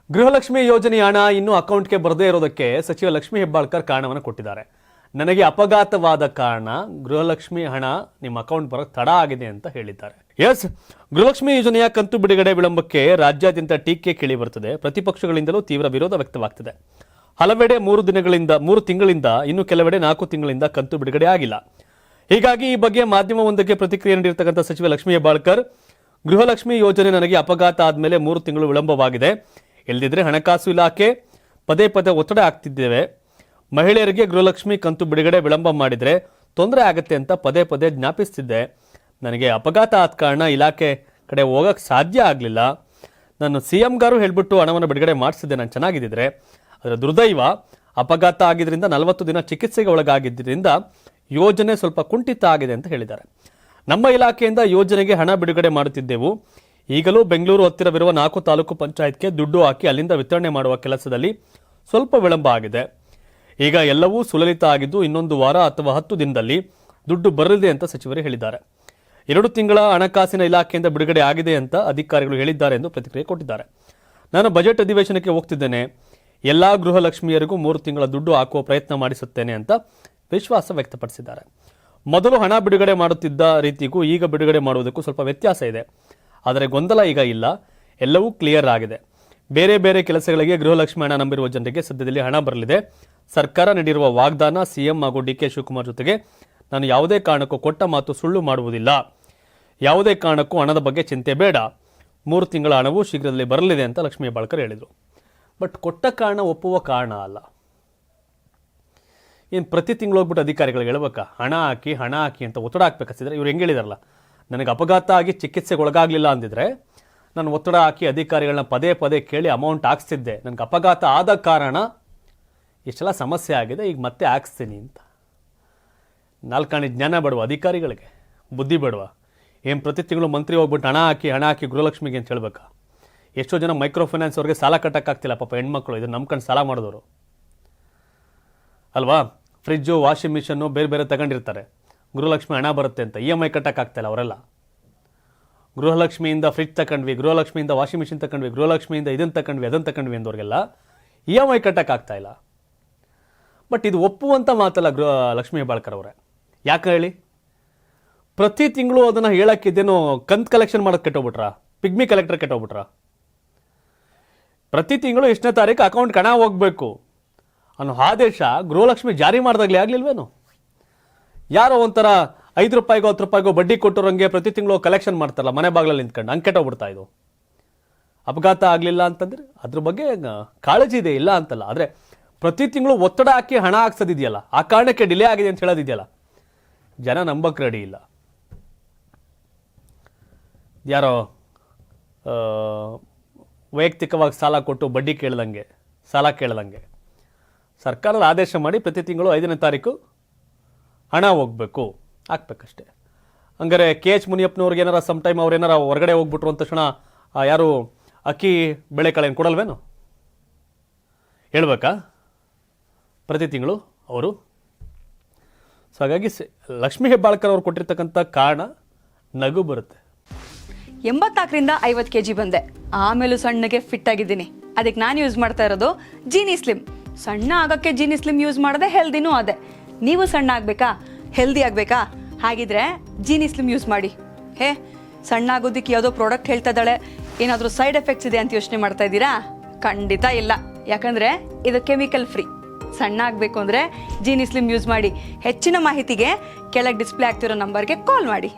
ಗೃಹಲಕ್ಷ್ಮಿ ಯೋಜನೆಯ ಹಣ ಇನ್ನೂ ಅಕೌಂಟ್ಗೆ ಬರದೇ ಇರೋದಕ್ಕೆ ಸಚಿವ ಲಕ್ಷ್ಮೀ ಹೆಬ್ಬಾಳ್ಕರ್ ಕಾರಣವನ್ನು ಕೊಟ್ಟಿದ್ದಾರೆ. ನನಗೆ ಅಪಘಾತವಾದ ಕಾರಣ ಗೃಹಲಕ್ಷ್ಮಿ ಹಣ ನಿಮ್ಮ ಅಕೌಂಟ್ ಬರೋಕ್ಕೆ ತಡ ಆಗಿದೆ ಅಂತ ಹೇಳಿದ್ದಾರೆ. ಎಸ್, ಗೃಹಲಕ್ಷ್ಮಿ ಯೋಜನೆಯ ಕಂತು ಬಿಡುಗಡೆ ವಿಳಂಬಕ್ಕೆ ರಾಜ್ಯಾದ್ಯಂತ ಟೀಕೆ ಕೇಳಿ ಬರುತ್ತದೆ. ಪ್ರತಿಪಕ್ಷಗಳಿಂದಲೂ ತೀವ್ರ ವಿರೋಧ ವ್ಯಕ್ತವಾಗ್ತಿದೆ. ಹಲವೆಡೆ 3 ತಿಂಗಳಿಂದ ಇನ್ನು ಕೆಲವೆಡೆ 4 ತಿಂಗಳಿಂದ ಕಂತು ಬಿಡುಗಡೆ ಆಗಿಲ್ಲ. ಹೀಗಾಗಿ ಈ ಬಗ್ಗೆ ಮಾಧ್ಯಮವೊಂದಕ್ಕೆ ಪ್ರತಿಕ್ರಿಯೆ ನೀಡಿರ್ತಕ್ಕಂಥ ಸಚಿವ ಲಕ್ಷ್ಮೀ ಹೆಬ್ಬಾಳ್ಕರ್, ಗೃಹಲಕ್ಷ್ಮಿ ಯೋಜನೆ ನನಗೆ ಅಪಘಾತ ಆದಮೇಲೆ 3 ತಿಂಗಳು ವಿಳಂಬವಾಗಿದೆ. ಇಲ್ಲದಿದ್ದರೆ ಹಣಕಾಸು ಇಲಾಖೆ ಪದೇ ಪದೇ ಒತ್ತಡ ಆಗ್ತಿದ್ದೇವೆ. ಮಹಿಳೆಯರಿಗೆ ಗೃಹಲಕ್ಷ್ಮಿ ಕಂತು ಬಿಡುಗಡೆ ವಿಳಂಬ ಮಾಡಿದರೆ ತೊಂದರೆ ಆಗುತ್ತೆ ಅಂತ ಪದೇ ಪದೇ ಜ್ಞಾಪಿಸ್ತಿದ್ದೆ. ನನಗೆ ಅಪಘಾತ ಆದ ಕಾರಣ ಇಲಾಖೆ ಕಡೆ ಹೋಗಕ್ಕೆ ಸಾಧ್ಯ ಆಗಲಿಲ್ಲ. ನಾನು CM ಗಾರು ಹೇಳ್ಬಿಟ್ಟು ಹಣವನ್ನು ಬಿಡುಗಡೆ ಮಾಡಿಸಿದ್ದೆ, ನಾನು ಚೆನ್ನಾಗಿದ್ದಿದ್ರೆ. ಅದರ ದುರ್ದೈವ, ಅಪಘಾತ ಆಗಿದ್ದರಿಂದ 40 ದಿನ ಚಿಕಿತ್ಸೆಗೆ ಒಳಗಾಗಿದ್ದರಿಂದ ಯೋಜನೆ ಸ್ವಲ್ಪ ಕುಂಠಿತ ಆಗಿದೆ ಅಂತ ಹೇಳಿದ್ದಾರೆ. ನಮ್ಮ ಇಲಾಖೆಯಿಂದ ಯೋಜನೆಗೆ ಹಣ ಬಿಡುಗಡೆ ಮಾಡುತ್ತಿದ್ದೆವು. ಈಗಲೂ ಬೆಂಗಳೂರು ಹತ್ತಿರವಿರುವ 4 ತಾಲೂಕು ಪಂಚಾಯತ್ಗೆ ದುಡ್ಡು ಹಾಕಿ ಅಲ್ಲಿಂದ ವಿತರಣೆ ಮಾಡುವ ಕೆಲಸದಲ್ಲಿ ಸ್ವಲ್ಪ ವಿಳಂಬ ಆಗಿದೆ. ಈಗ ಎಲ್ಲವೂ ಸುಲಲಿತ ಆಗಿದ್ದು ಇನ್ನೊಂದು ವಾರ ಅಥವಾ 10 ದಿನದಲ್ಲಿ ದುಡ್ಡು ಬರಲಿದೆ ಅಂತ ಸಚಿವರು ಹೇಳಿದ್ದಾರೆ. 2 ತಿಂಗಳ ಹಣಕಾಸಿನ ಇಲಾಖೆಯಿಂದ ಬಿಡುಗಡೆ ಆಗಿದೆ ಅಂತ ಅಧಿಕಾರಿಗಳು ಹೇಳಿದ್ದಾರೆ ಎಂದು ಪ್ರತಿಕ್ರಿಯೆ ಕೊಟ್ಟಿದ್ದಾರೆ. ನಾನು ಬಜೆಟ್ ಅಧಿವೇಶನಕ್ಕೆ ಹೋಗ್ತಿದ್ದೇನೆ. ಎಲ್ಲ ಗೃಹಲಕ್ಷ್ಮಿಯರಿಗೂ 3 ತಿಂಗಳ ದುಡ್ಡು ಹಾಕುವ ಪ್ರಯತ್ನ ಮಾಡಿಸುತ್ತೇನೆ ಅಂತ ವಿಶ್ವಾಸ ವ್ಯಕ್ತಪಡಿಸಿದ್ದಾರೆ. ಮೊದಲು ಹಣ ಬಿಡುಗಡೆ ಮಾಡುತ್ತಿದ್ದ ರೀತಿಗೂ ಈಗ ಬಿಡುಗಡೆ ಮಾಡುವುದಕ್ಕೂ ಸ್ವಲ್ಪ ವ್ಯತ್ಯಾಸ ಇದೆ. ಆದರೆ ಗೊಂದಲ ಈಗ ಇಲ್ಲ, ಎಲ್ಲವೂ ಕ್ಲಿಯರ್ ಆಗಿದೆ. ಬೇರೆ ಬೇರೆ ಕೆಲಸಗಳಿಗೆ ಗೃಹಲಕ್ಷ್ಮಿ ಹಣ ನಂಬಿರುವ ಜನರಿಗೆ ಸದ್ಯದಲ್ಲಿ ಹಣ ಬರಲಿದೆ. ಸರ್ಕಾರ ನೀಡಿರುವ ವಾಗ್ದಾನ CM ಹಾಗೂ DK ಶಿವಕುಮಾರ್ ಜೊತೆಗೆ ನಾನು ಯಾವುದೇ ಕಾರಣಕ್ಕೂ ಕೊಟ್ಟ ಮಾತು ಸುಳ್ಳು ಮಾಡುವುದಿಲ್ಲ. ಯಾವುದೇ ಕಾರಣಕ್ಕೂ ಹಣದ ಬಗ್ಗೆ ಚಿಂತೆ ಬೇಡ. 3 ತಿಂಗಳ ಹಣವೂ ಶೀಘ್ರದಲ್ಲಿ ಬರಲಿದೆ ಅಂತ ಲಕ್ಷ್ಮೀ ಹೆಬ್ಬಾಳ್ಕರ್ ಹೇಳಿದರು. ಬಟ್ ಕೊಟ್ಟ ಕಾರಣ ಒಪ್ಪುವ ಕಾರಣ ಅಲ್ಲ. ಏನು ಪ್ರತಿ ತಿಂಗಳು ಹೋಗ್ಬಿಟ್ಟು ಅಧಿಕಾರಿಗಳಿಗೆ ಹೇಳ್ಬೇಕಾ ಹಣ ಹಾಕಿ ಅಂತ ಒತ್ತಡ ಹಾಕ್ಬೇಕಂತಿದ್ರೆ ಇವ್ರು ಹೆಂಗೆ ಹೇಳಿದಾರಲ್ಲ, ನನಗೆ ಅಪಘಾತ ಆಗಿ ಚಿಕಿತ್ಸೆಗೆ ಒಳಗಾಗಲಿಲ್ಲ ಅಂದಿದ್ರೆ ನಾನು ಒತ್ತಡ ಹಾಕಿ ಅಧಿಕಾರಿಗಳನ್ನ ಪದೇ ಪದೇ ಕೇಳಿ ಅಮೌಂಟ್ ಹಾಕ್ಸ್ತಿದ್ದೆ. ನನಗೆ ಅಪಘಾತ ಆದ ಕಾರಣ ಇಷ್ಟೆಲ್ಲ ಸಮಸ್ಯೆ ಆಗಿದೆ, ಈಗ ಮತ್ತೆ ಹಾಕ್ಸ್ತೀನಿ ಅಂತ. 4 ಜ್ಞಾನ ಬೇಡವಾ ಅಧಿಕಾರಿಗಳಿಗೆ? ಬುದ್ಧಿ ಬೇಡವಾ? ಏನು ಪ್ರತಿ ತಿಂಗಳು ಮಂತ್ರಿ ಹೋಗ್ಬಿಟ್ಟು ಹಣ ಹಾಕಿ ಗೃಹಲಕ್ಷ್ಮಿಗೆ ಅಂತ ಹೇಳ್ಬೇಕಾ? ಎಷ್ಟೋ ಜನ ಮೈಕ್ರೋ ಫೈನಾನ್ಸ್ ಅವ್ರಿಗೆ ಸಾಲ ಕಟ್ಟಕ್ಕಾಗ್ತಿಲ್ಲ ಪಾಪ ಹೆಣ್ಮಕ್ಳು. ಇದು ನಂಬ್ಕೊಂಡು ಸಾಲ ಮಾಡಿದವರು ಅಲ್ವಾ? ಫ್ರಿಜ್ಜು, ವಾಷಿಂಗ್ ಮಿಷನ್ನು ಬೇರೆ ಬೇರೆ ತಗೊಂಡಿರ್ತಾರೆ. ಗೃಹಲಕ್ಷ್ಮಿ ಹಣ ಬರುತ್ತೆ ಅಂತ EMI ಕಟ್ಟಕ್ಕಾಗ್ತಿಲ್ಲ ಅವರೆಲ್ಲ. ಗೃಹಲಕ್ಷ್ಮಿಯಿಂದ ಫ್ರಿಜ್ ತಗೊಂಡ್ವಿ, ಗೃಹಲಕ್ಷ್ಮಿಯಿಂದ ವಾಷಿಂಗ್ ಮಿಷಿನ್ ತಗೊಂಡ್ವಿ, ಗೃಹಲಕ್ಷ್ಮಿಯಿಂದ ಇದನ್ನು ತಗೊಂಡ್ವಿ ಅಂದವ್ರಿಗೆಲ್ಲ EMI ಕಟ್ಟಕ್ಕಾಗ್ತಾ ಇಲ್ಲ. ಬಟ್ ಇದು ಒಪ್ಪುವಂಥ ಮಾತಲ್ಲ ಲಕ್ಷ್ಮೀ ಹೆಬ್ಬಾಳ್ಕರ್ ಅವರೇ. ಯಾಕೆ ಹೇಳಿ? ಪ್ರತಿ ತಿಂಗಳು ಅದನ್ನು ಹೇಳಕ್ಕಿದ್ದೇನೋ ಕಂತ್ ಕಲೆಕ್ಷನ್ ಮಾಡೋದು ಕೆಟ್ಟೋಗ್ಬಿಟ್ರ, ಪಿಗ್ಮಿ ಕಲೆಕ್ಟರ್ ಕೆಟ್ಟೋಗ್ಬಿಟ್ರ. ಪ್ರತಿ ತಿಂಗಳು ಎಷ್ಟನೇ ತಾರೀಕು ಅಕೌಂಟ್ ಹಣ ಹೋಗಬೇಕು ಅನ್ನೋ ಆದೇಶ ಗೃಹಲಕ್ಷ್ಮಿ ಜಾರಿ ಮಾಡಿದಾಗಲೇ ಆಗಲಿಲ್ವೇನು? ಯಾರೋ ಒಂಥರ 5 ರೂಪಾಯಿಗೋ 10 ರೂಪಾಯಿಗೋ ಬಡ್ಡಿ ಕೊಟ್ಟೋರಂಗೆ ಪ್ರತಿ ತಿಂಗಳು ಕಲೆಕ್ಷನ್ ಮಾಡ್ತಾರಲ್ಲ ಮನೆ ಬಾಗಿಲಲ್ಲಿ ನಿಂತ್ಕೊಂಡು, ಹಂಗೆ ಕೆಟ್ಟೋಗ್ಬಿಡ್ತಾ ಇದು. ಅಪಘಾತ ಆಗಲಿಲ್ಲ ಅಂತಂದ್ರೆ ಅದ್ರ ಬಗ್ಗೆ ಕಾಳಜಿ ಇದೆ, ಇಲ್ಲ ಅಂತಲ್ಲ. ಆದರೆ ಪ್ರತಿ ತಿಂಗಳು ಒತ್ತಡ ಹಾಕಿ ಹಣ ಹಾಕ್ಸೋದಿದೆಯಲ್ಲ, ಆ ಕಾರಣಕ್ಕೆ ಡಿಲೇ ಆಗಿದೆ ಅಂತ ಹೇಳೋದಿದೆಯಲ್ಲ, ಜನ ನಂಬಕ್ಕೆ ರೆಡಿ ಇಲ್ಲ. ಯಾರೋ ವೈಯಕ್ತಿಕವಾಗಿ ಸಾಲ ಕೊಟ್ಟು ಬಡ್ಡಿ ಸಾಲ ಕೇಳ್ದಂಗೆ ಸರ್ಕಾರದ ಆದೇಶ ಮಾಡಿ ಪ್ರತಿ ತಿಂಗಳು 5ನೇ ತಾರೀಕು ಹಣ ಹೋಗಬೇಕು, ಹಾಕ್ಬೇಕಷ್ಟೆ. ಹಂಗಾರೆ KH ಮುನಿಯಪ್ಪನವ್ರಿಗೆ ಏನಾರ ಸಮ್ ಟೈಮ್ ಅವ್ರು ಏನಾರ ಹೊರಗಡೆ ಹೋಗ್ಬಿಟ್ರು ಅಂದ ತಕ್ಷಣ ಯಾರು ಅಕ್ಕಿ ಬೆಳೆಕಾಳೇನು ಕೊಡಲ್ವೇನು? ಹೇಳ್ಬೇಕಾ ಪ್ರತಿ ತಿಂಗಳು ಅವರು? ಸೊ ಹಾಗಾಗಿ ಲಕ್ಷ್ಮೀ ಹೆಬ್ಬಾಳ್ಕರ್ ಅವ್ರು ಕೊಟ್ಟಿರ್ತಕ್ಕಂಥ ಕಾರಣ ನಗು ಬರುತ್ತೆ. 84ರಿಂದ 50 kg ಬಂದೆ, ಆಮೇಲೂ ಸಣ್ಣಗೆ ಫಿಟ್ ಆಗಿದ್ದೀನಿ. ಅದಕ್ಕೆ ನಾನು ಯೂಸ್ ಮಾಡ್ತಾ ಇರೋದು ಜೀನಿ ಸ್ಲಿಮ್. ಸಣ್ಣ ಆಗೋಕ್ಕೆ ಜೀನಿ ಸ್ಲಿಮ್ ಯೂಸ್ ಮಾಡಿದೆ, ಹೆಲ್ದಿನೂ ಅದೇ. ನೀವು ಸಣ್ಣ ಆಗಬೇಕಾ, ಹೆಲ್ದಿ ಆಗಬೇಕಾ? ಹಾಗಿದ್ರೆ ಜೀನಿ ಸ್ಲಿಮ್ ಯೂಸ್ ಮಾಡಿ. ಸಣ್ಣ ಆಗೋದಕ್ಕೆ ಯಾವುದೋ ಪ್ರಾಡಕ್ಟ್ ಹೇಳ್ತಾ ಇದ್ದಾಳೆ, ಏನಾದರೂ ಸೈಡ್ ಎಫೆಕ್ಟ್ಸ್ ಇದೆ ಅಂತ ಯೋಚನೆ ಮಾಡ್ತಾ ಇದ್ದೀರಾ? ಖಂಡಿತ ಇಲ್ಲ, ಯಾಕಂದರೆ ಇದು ಕೆಮಿಕಲ್ ಫ್ರೀ. ಸಣ್ಣ ಆಗಬೇಕು ಅಂದರೆ ಜೀನಿ ಸ್ಲಿಮ್ ಯೂಸ್ ಮಾಡಿ. ಹೆಚ್ಚಿನ ಮಾಹಿತಿಗೆ ಕೆಳಗೆ ಡಿಸ್ಪ್ಲೇ ಆಗ್ತಿರೋ ನಂಬರ್ಗೆ ಕಾಲ್ ಮಾಡಿ.